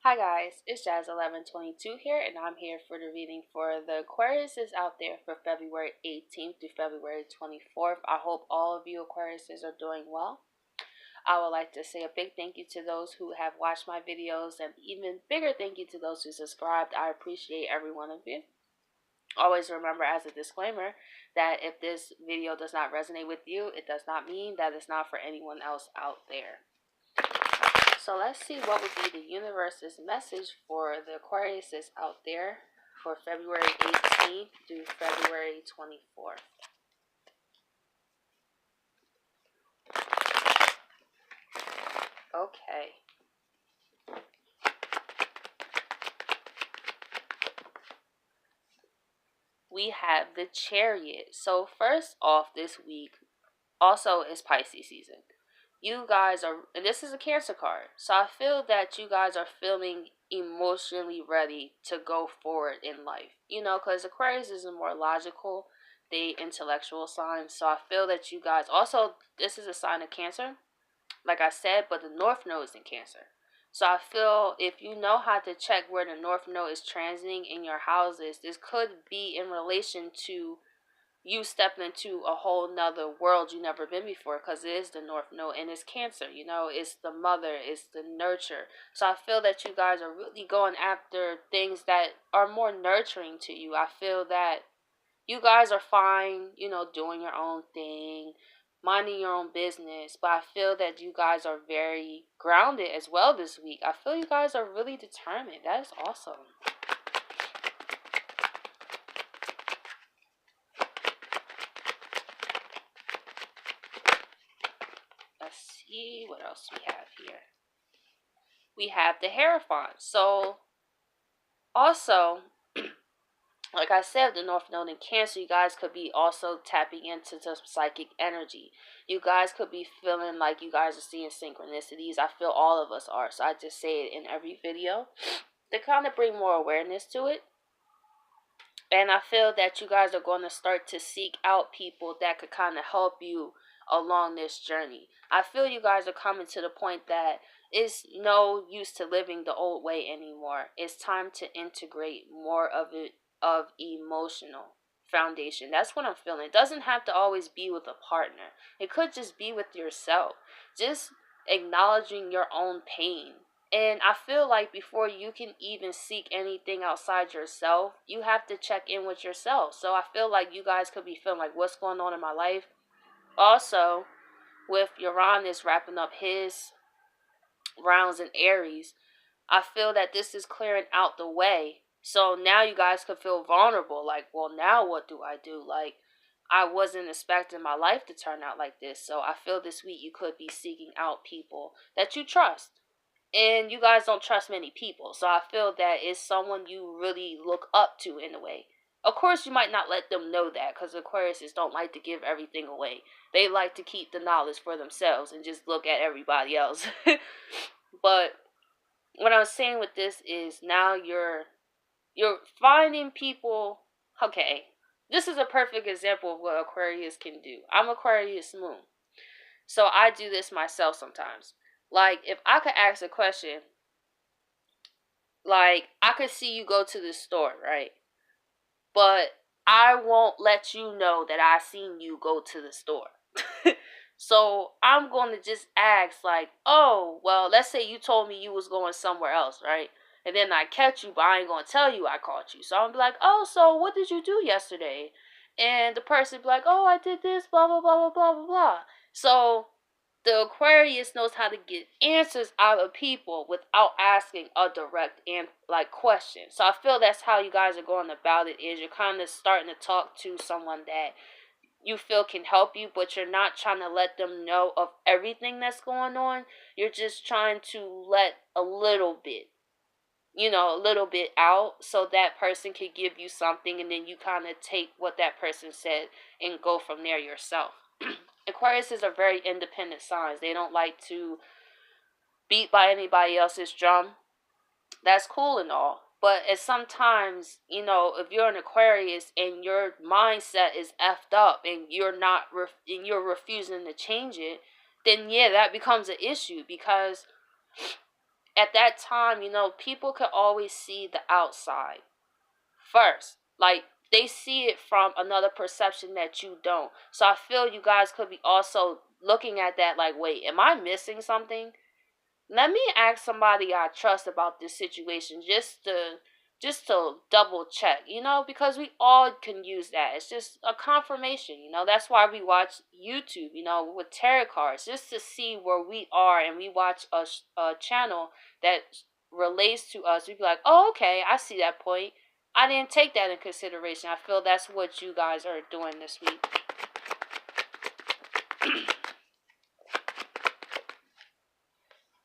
Hi guys, it's Jazz1122 here, and I'm here for the reading for the Aquariuses out there for February 18th through February 24th. I hope all of you Aquariuses are doing well. I would like to say a big thank you to those who have watched my videos, and even bigger thank you to those who subscribed. I appreciate every one of you. Always remember, as a disclaimer, that if this video does not resonate with you, it does not mean that it's not for anyone else out there. So let's see what would be the universe's message for the Aquariuses out there for February 18th through February 24th. Okay. We have the Chariot. So first off this week, also is Pisces season. You guys are, and this is a Cancer card, so I feel that you guys are feeling emotionally ready to go forward in life. You know, because Aquarius is a more logical, the intellectual sign. So I feel that you guys, also, this is a sign of Cancer, like I said, but the North Node is in Cancer. So I feel if you know how to check where the North Node is transiting in your houses, this could be in relation to you stepping into a whole nother world you never been before, because it is the North Node and it's Cancer. You know, it's the mother, it's the nurture. So I feel that you guys are really going after things that are more nurturing to you. I feel that you guys are fine, you know, doing your own thing, minding your own business, but I feel that you guys are very grounded as well this week. I feel you guys are really determined. That is awesome. Let's see what else we have here. We have the Hierophant. So, also, like I said, the North Node in Cancer, you guys could be also tapping into some psychic energy. You guys could be feeling like you guys are seeing synchronicities. I feel all of us are. So I just say it in every video to kind of bring more awareness to it. And I feel that you guys are going to start to seek out people that could kind of help you along this journey. I feel you guys are coming to the point that it's no use to living the old way anymore. It's time to integrate more of it, of emotional foundation. That's what I'm feeling. It doesn't have to always be with a partner. It could just be with yourself. Just acknowledging your own pain. And I feel like before you can even seek anything outside yourself, you have to check in with yourself. So I feel like you guys could be feeling like, what's going on in my life? Also, with Uranus wrapping up his rounds in Aries, I feel that this is clearing out the way. So now you guys could feel vulnerable. Like, well, now what do I do? Like, I wasn't expecting my life to turn out like this. So I feel this week you could be seeking out people that you trust. And you guys don't trust many people. So I feel that it's someone you really look up to in a way. Of course, you might not let them know that, because Aquariuses don't like to give everything away. They like to keep the knowledge for themselves and just look at everybody else. But what I'm saying with this is now you're finding people. Okay, this is a perfect example of what Aquarius can do. I'm Aquarius moon, so I do this myself sometimes. Like, if I could ask a question, like, I could see you go to the store, right? But I won't let you know that I seen you go to the store. So I'm going to just ask, like, oh, well, let's say you told me you was going somewhere else, right? And then I catch you, but I ain't going to tell you I caught you. So I'm like, oh, so what did you do yesterday? And the person be like, oh, I did this, blah, blah, blah, blah, blah, blah, blah. So the Aquarius knows how to get answers out of people without asking a direct question. So I feel that's how you guys are going about it, is you're kind of starting to talk to someone that you feel can help you, but you're not trying to let them know of everything that's going on. You're just trying to let a little bit, a little bit out, so that person can give you something, and then you kind of take what that person said and go from there yourself. Aquariuses are very independent signs. They don't like to beat by anybody else's drum. That's cool and all. But at sometimes, if you're an Aquarius and your mindset is effed up and you're refusing to change it, then yeah, that becomes an issue, because at that time, you know, people can always see the outside first. Like, they see it from another perception that you don't. So I feel you guys could be also looking at that like, wait, am I missing something? Let me ask somebody I trust about this situation, just to double check, you know, because we all can use that. It's just a confirmation, you know. That's why we watch YouTube, you know, with tarot cards, just to see where we are. And we watch a channel that relates to us. We'd be like, oh, okay, I see that point. I didn't take that in consideration. I feel that's what you guys are doing this week.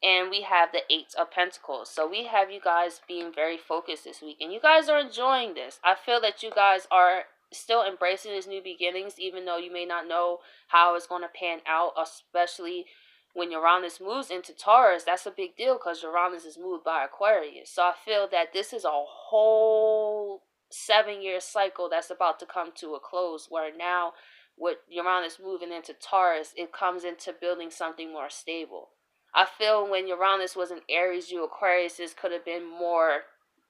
And we have the Eight of Pentacles. So we have you guys being very focused this week. And you guys are enjoying this. I feel that you guys are still embracing these new beginnings, even though you may not know how it's going to pan out, especially when Uranus moves into Taurus. That's a big deal because Uranus is moved by Aquarius. So I feel that this is a whole 7-year cycle that's about to come to a close, where now with Uranus moving into Taurus, it comes into building something more stable. I feel when Uranus was in Aries, you Aquariuses could have been more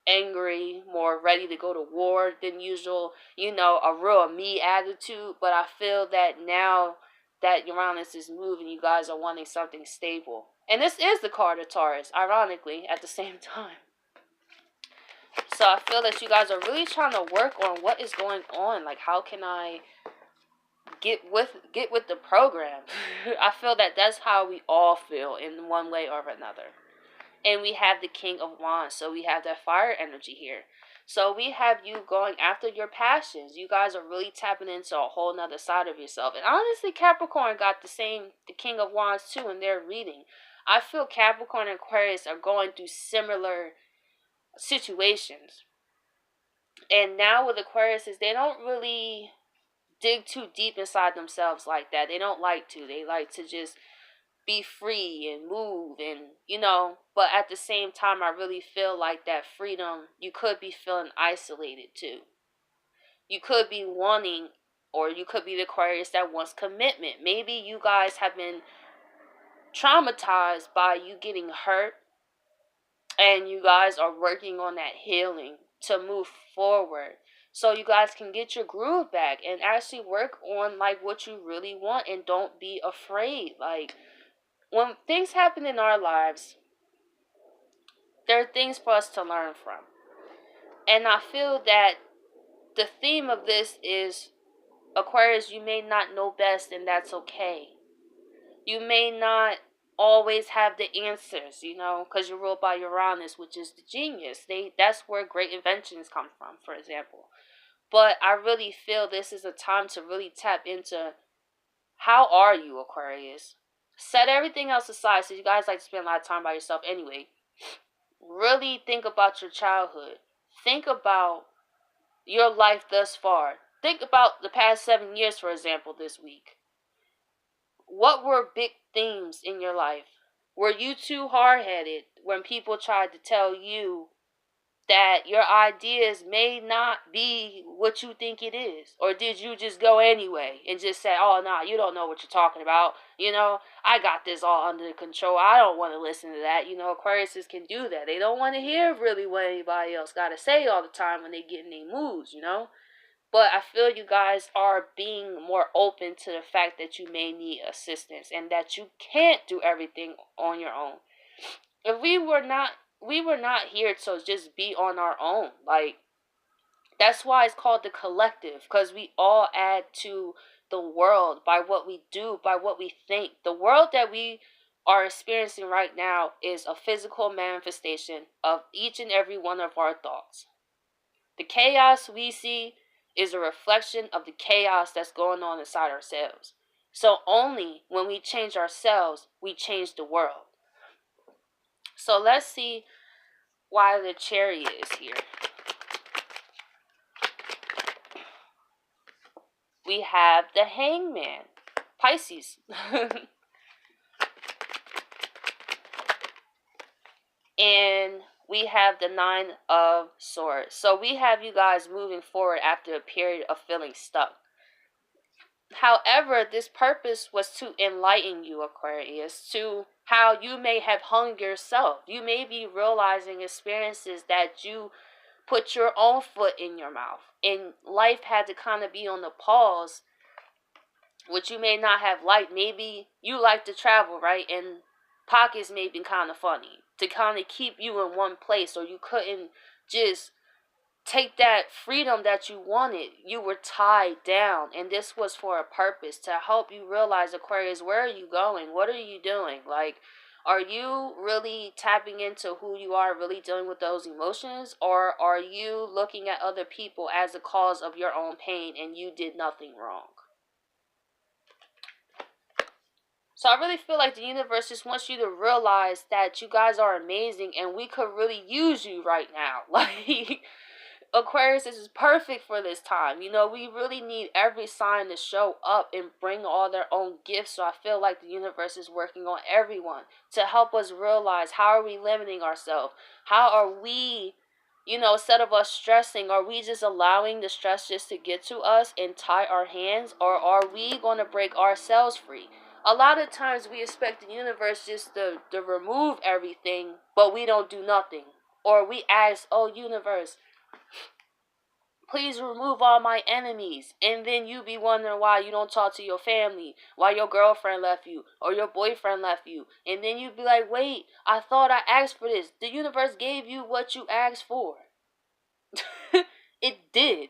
angry, more ready to go to war than usual. You know, a real me attitude. But I feel that now that Uranus is moving, you guys are wanting something stable. And this is the card of Taurus, ironically, at the same time. So I feel that you guys are really trying to work on what is going on. Like, how can I get with the program? I feel that that's how we all feel in one way or another. And we have the King of Wands, so we have that fire energy here. So we have you going after your passions. You guys are really tapping into a whole nother side of yourself. And honestly, Capricorn got the King of Wands too in their reading. I feel Capricorn and Aquarius are going through similar situations. And now with Aquariuses, they don't really dig too deep inside themselves like that. They don't like to. They like to just be free and move, and you know, but at the same time, I really feel like that freedom, you could be feeling isolated too. You could be wanting, or you could be the Aquarius that wants commitment. Maybe you guys have been traumatized by you getting hurt, and you guys are working on that healing to move forward, so you guys can get your groove back and actually work on like what you really want, and don't be afraid. Like, when things happen in our lives, there are things for us to learn from. And I feel that the theme of this is, Aquarius, you may not know best, and that's okay. You may not always have the answers, you know, because you're ruled by Uranus, which is the genius. That's where great inventions come from, for example. But I really feel this is a time to really tap into, how are you, Aquarius? Set everything else aside. So you guys like to spend a lot of time by yourself anyway. Really think about your childhood. Think about your life thus far. Think about the past 7 years, for example, this week. What were big themes in your life? Were you too hard-headed when people tried to tell you that your ideas may not be what you think it is? Or did you just go anyway and just say, oh, nah, you don't know what you're talking about. You know, I got this all under control. I don't want to listen to that. You know, Aquariuses can do that. They don't want to hear really what anybody else got to say all the time when they get in their moods, you know. But I feel you guys are being more open to the fact that you may need assistance, and that you can't do everything on your own. If we were not here to just be on our own. Like, that's why it's called the collective, because we all add to the world by what we do, by what we think. The world that we are experiencing right now is a physical manifestation of each and every one of our thoughts. The chaos we see is a reflection of the chaos that's going on inside ourselves. So only when we change ourselves, we change the world. So let's see why the Chariot is here. We have the Hangman, Pisces. And we have the Nine of Swords. So we have you guys moving forward after a period of feeling stuck. However, this purpose was to enlighten you, Aquarius, to how you may have hung yourself. You may be realizing experiences that you put your own foot in your mouth, and life had to kind of be on the pause, which you may not have liked. Maybe you like to travel, right? And pockets may be kind of funny to kind of keep you in one place, or you couldn't just take that freedom that you wanted. You were tied down, and this was for a purpose, to help you realize, Aquarius, where are you going? What are you doing? Like, are you really tapping into who you are, really dealing with those emotions, or are you looking at other people as a cause of your own pain and you did nothing wrong? So I really feel like the universe just wants you to realize that you guys are amazing and we could really use you right now. Like, Aquarius, this is perfect for this time. You know, we really need every sign to show up and bring all their own gifts. So I feel like the universe is working on everyone to help us realize, how are we limiting ourselves? How are we, instead of us stressing, are we just allowing the stress just to get to us and tie our hands? Or are we going to break ourselves free? A lot of times we expect the universe just to remove everything, but we don't do nothing. Or we ask, oh, universe, please remove all my enemies. And then you be wondering why you don't talk to your family, why your girlfriend left you, or your boyfriend left you. And then you be like, wait, I thought I asked for this. The universe gave you what you asked for. It did.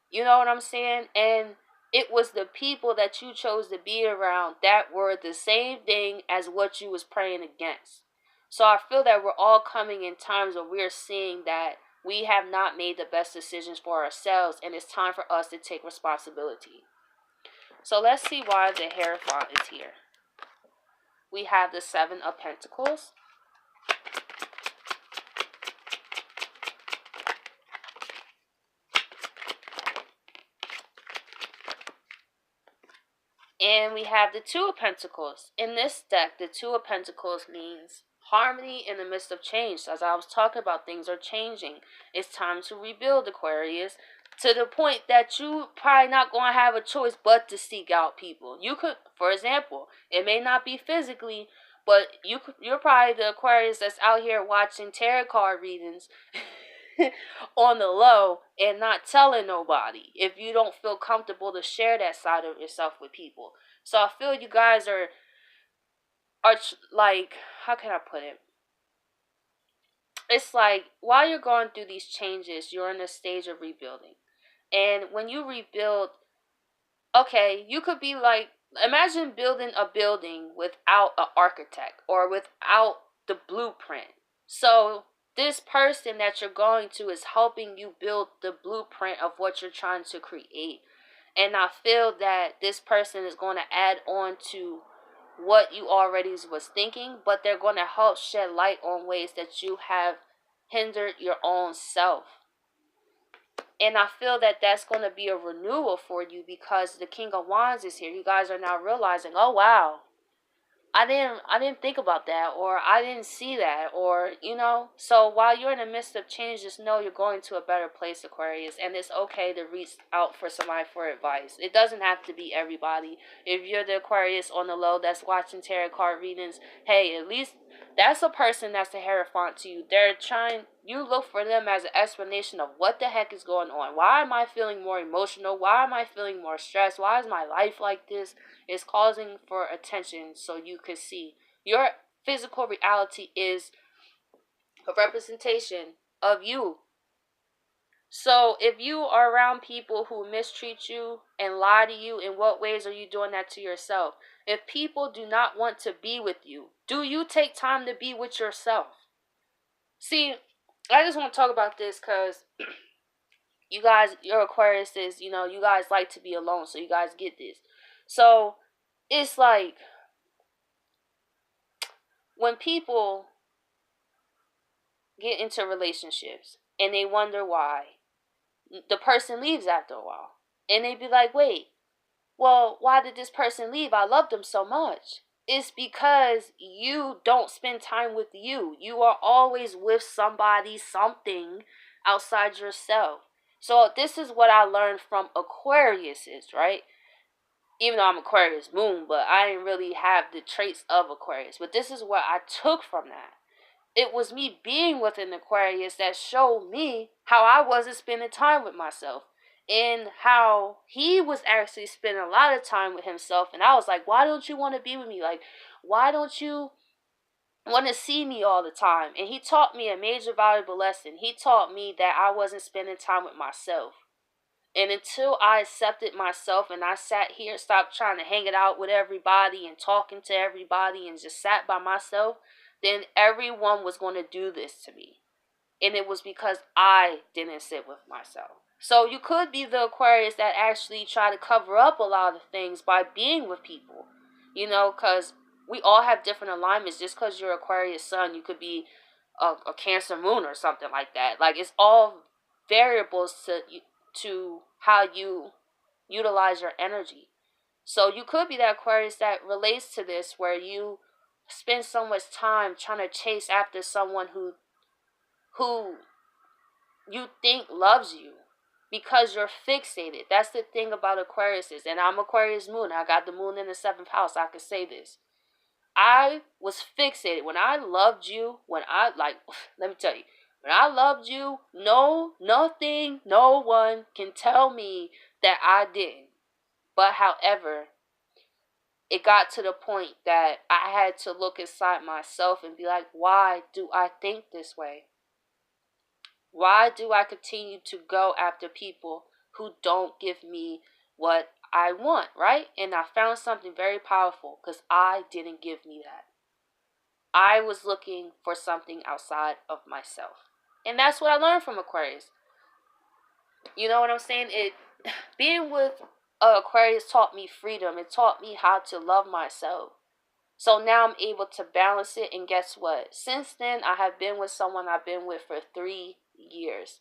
You know what I'm saying? And it was the people that you chose to be around that were the same thing as what you was praying against. So I feel that we're all coming in times where we're seeing that we have not made the best decisions for ourselves, and it's time for us to take responsibility. So let's see why the Hierophant is here. We have the Seven of Pentacles. And we have the Two of Pentacles. In this deck, the Two of Pentacles means harmony in the midst of change. As I was talking about, things are changing. It's time to rebuild, Aquarius, to the point that you probably not going to have a choice but to seek out people. You could, for example, it may not be physically, but you're probably the Aquarius that's out here watching tarot card readings on the low and not telling nobody if you don't feel comfortable to share that side of yourself with people. So I feel you guys are like, how can I put it? It's like, while you're going through these changes, you're in a stage of rebuilding. And when you rebuild, okay, you could be like, imagine building a building without an architect or without the blueprint. So this person that you're going to is helping you build the blueprint of what you're trying to create. And I feel that this person is going to add on to what you already was thinking, but they're going to help shed light on ways that you have hindered your own self. And I feel that that's going to be a renewal for you, because the King of Wands is here. You guys are now realizing, oh wow, I didn't think about that, or I didn't see that, or so while you're in the midst of change, just know you're going to a better place, Aquarius, and it's okay to reach out for somebody for advice. It doesn't have to be everybody. If you're the Aquarius on the low that's watching tarot card readings, hey, at least that's a person that's a Hierophant to you. You look for them as an explanation of what the heck is going on. Why am I feeling more emotional? Why am I feeling more stressed? Why is my life like this? It's causing for attention so you could see. Your physical reality is a representation of you. So if you are around people who mistreat you and lie to you, in what ways are you doing that to yourself? If people do not want to be with you, do you take time to be with yourself? See, I just want to talk about this because you guys, your Aquarius is, you guys like to be alone, so you guys get this. So it's like, when people get into relationships and they wonder why, the person leaves after a while. And they be like, wait, well, why did this person leave? I loved them so much. It's because you don't spend time with you. You are always with somebody, something outside yourself. So this is what I learned from Aquariuses, right? even though I'm Aquarius moon, but I didn't really have the traits of Aquarius. But this is what I took from that. It was me being with an Aquarius that showed me how I wasn't spending time with myself. And how he was actually spending a lot of time with himself. And I was like, why don't you want to be with me? Like, why don't you want to see me all the time? And he taught me a major valuable lesson. He taught me that I wasn't spending time with myself. And until I accepted myself and I sat here, stopped trying to hang it out with everybody and talking to everybody and just sat by myself, then everyone was going to do this to me. And it was because I didn't sit with myself. So you could be the Aquarius that actually try to cover up a lot of things by being with people. You know, because we all have different alignments. Just because you're Aquarius sun, you could be a Cancer moon or something like that. Like, it's all variables to how you utilize your energy. So you could be that Aquarius that relates to this, where you spend so much time trying to chase after someone who you think loves you because you're fixated. That's the thing about Aquariuses. And I'm Aquarius moon. I got the moon in the 7th house. I could say this. I was fixated. When I loved you, let me tell you, when I loved you, nothing, no one can tell me that I didn't. But however, it got to the point that I had to look inside myself and be like, why do I think this way? Why do I continue to go after people who don't give me what I want, right? And I found something very powerful, because I didn't give me that. I was looking for something outside of myself. And that's what I learned from Aquarius. You know what I'm saying? Being with Aquarius taught me freedom. It taught me how to love myself. So now I'm able to balance it. And guess what? Since then, I have been with someone I've been with for 3 years.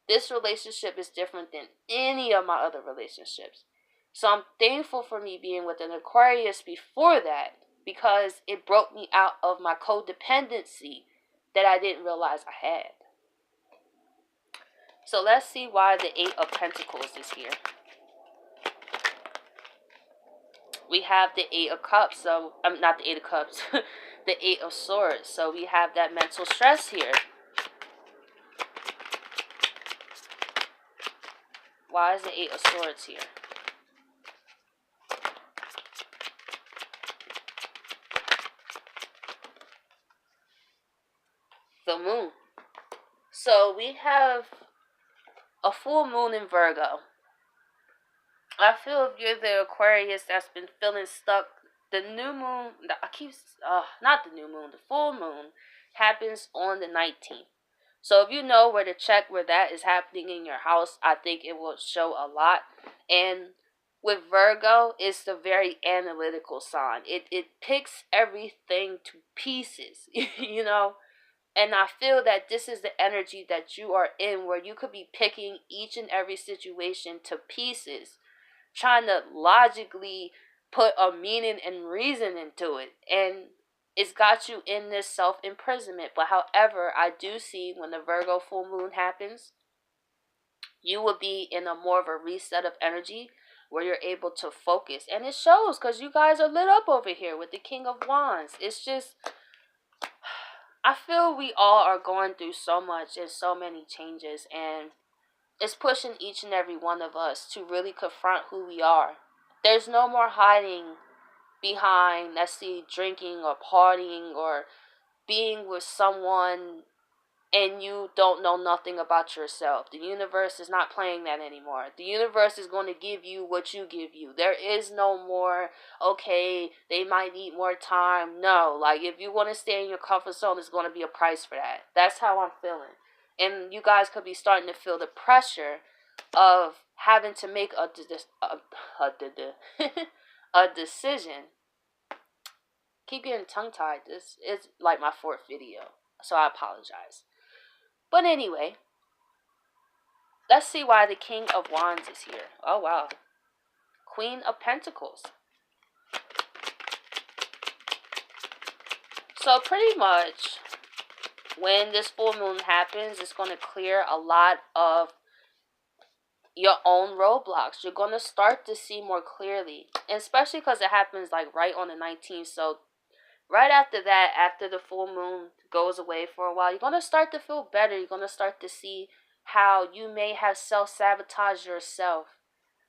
This relationship is different than any of my other relationships. So I'm thankful for me being with an Aquarius before that, because it broke me out of my codependency that I didn't realize I had. So let's see why the 8 of Pentacles is here. We have the 8 of Cups, so not the 8 of Cups, the 8 of Swords. So we have that mental stress here. Why is the 8 of Swords here? The moon. So we have a full moon in Virgo. I feel if you're the Aquarius that's been feeling stuck, the new moon, not the new moon, the full moon happens on the 19th. So if you know where to check where that is happening in your house, I think it will show a lot. And with Virgo, it's the very analytical sign. It picks everything to pieces, you know? And I feel that this is the energy that you are in, where you could be picking each and every situation to pieces, trying to logically put a meaning and reason into it. And it's got you in this self-imprisonment. But however, I do see when the Virgo full moon happens, you will be in a more of a reset of energy, where you're able to focus. And it shows, because you guys are lit up over here with the King of Wands. It's just, I feel we all are going through so much and so many changes, and it's pushing each and every one of us to really confront who we are. There's no more hiding behind, let's see, drinking or partying or being with someone and you don't know nothing about yourself. The universe is not playing that anymore. The universe is going to give you what you give you. There is no more, okay, they might need more time. No, like, if you want to stay in your comfort zone, there's going to be a price for that. That's how I'm feeling. And you guys could be starting to feel the pressure of having to make a decision. Keep getting tongue-tied. This is like my 4th video, so I apologize. But anyway, let's see why the King of Wands is here. Oh, wow. Queen of Pentacles. So pretty much, when this full moon happens, it's going to clear a lot of your own roadblocks. You're going to start to see more clearly. And especially because it happens like right on the 19th. So right after that, after the full moon goes away for a while, you're going to start to feel better. You're going to start to see how you may have self-sabotaged yourself.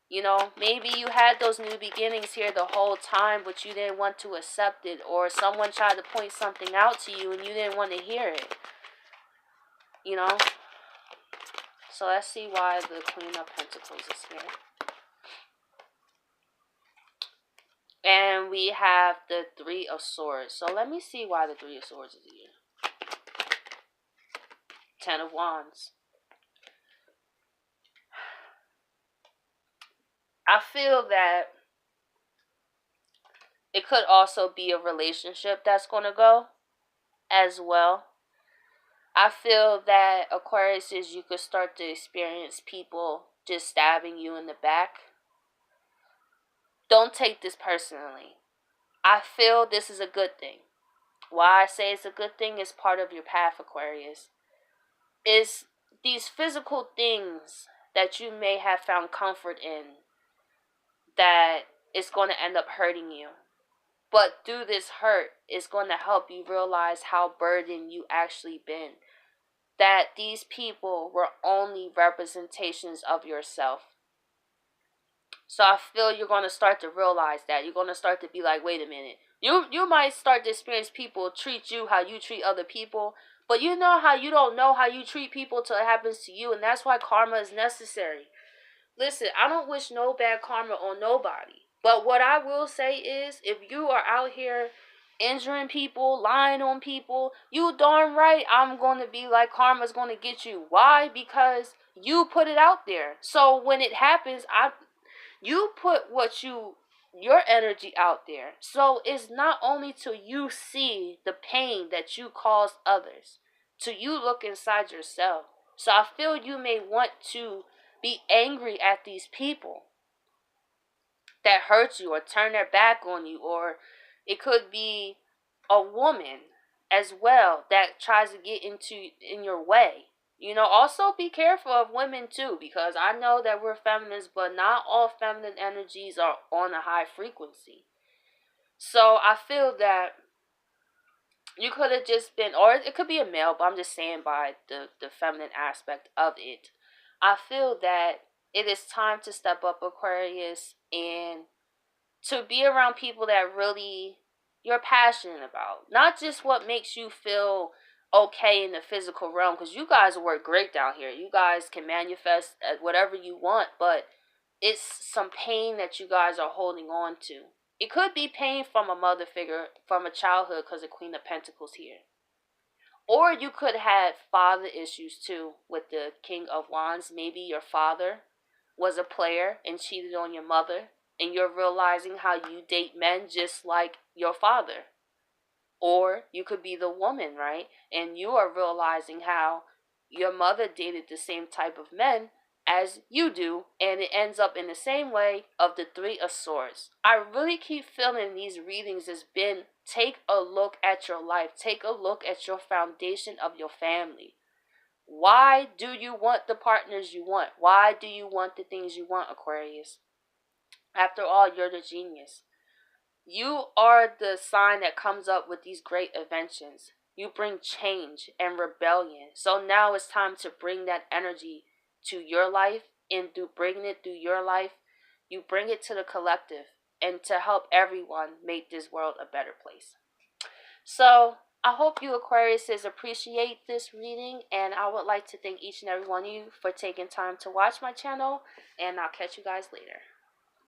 You know, maybe you had those new beginnings here the whole time, but you didn't want to accept it. Or someone tried to point something out to you and you didn't want to hear it. You know? So let's see why the Queen of Pentacles is here. And we have the Three of Swords. So let me see why the Three of Swords is here. Ten of Wands. I feel that it could also be a relationship that's going to go as well. I feel that Aquarius is you could start to experience people just stabbing you in the back. Don't take this personally. I feel this is a good thing. Why I say it's a good thing is part of your path, Aquarius. Is these physical things that you may have found comfort in that is going to end up hurting you. But through this hurt, it's going to help you realize how burdened you actually been. That these people were only representations of yourself. So I feel you're going to start to realize that. You're going to start to be like, wait a minute. You might start to experience people treat you how you treat other people. But you know how you don't know how you treat people till it happens to you. And that's why karma is necessary. Listen, I don't wish no bad karma on nobody. But what I will say is, if you are out here injuring people, lying on people, you darn right I'm going to be like karma's going to get you. Why? Because you put it out there. So when it happens, you put your energy out there. So it's not only till you see the pain that you caused others, till you look inside yourself. So I feel you may want to be angry at these people that hurt you or turn their back on you, or it could be a woman as well that tries to get in your way. You know, also be careful of women too, because I know that we're feminines, but not all feminine energies are on a high frequency. So I feel that you could have just been, or it could be a male, but I'm just saying by the feminine aspect of it. I feel that it is time to step up, Aquarius, and to be around people that really you're passionate about. Not just what makes you feel okay in the physical realm, because you guys work great down here. You guys can manifest whatever you want, but it's some pain that you guys are holding on to. It could be pain from a mother figure, from a childhood, because the Queen of Pentacles here. Or you could have father issues too with the King of Wands. Maybe your father was a player and cheated on your mother, and you're realizing how you date men just like your father. Or you could be the woman, right? And you are realizing how your mother dated the same type of men as you do, and it ends up in the same way of the Three of Swords. I really keep feeling these readings has been, take a look at your life. Take a look at your foundation of your family. Why do you want the partners you want? Why do you want the things you want, Aquarius? After all, you're the genius. You are the sign that comes up with these great inventions. You bring change and rebellion. So now it's time to bring that energy to your life, and through bringing it through your life, you bring it to the collective and to help everyone make this world a better place. So I hope you Aquariuses appreciate this reading, and I would like to thank each and every one of you for taking time to watch my channel, and I'll catch you guys later.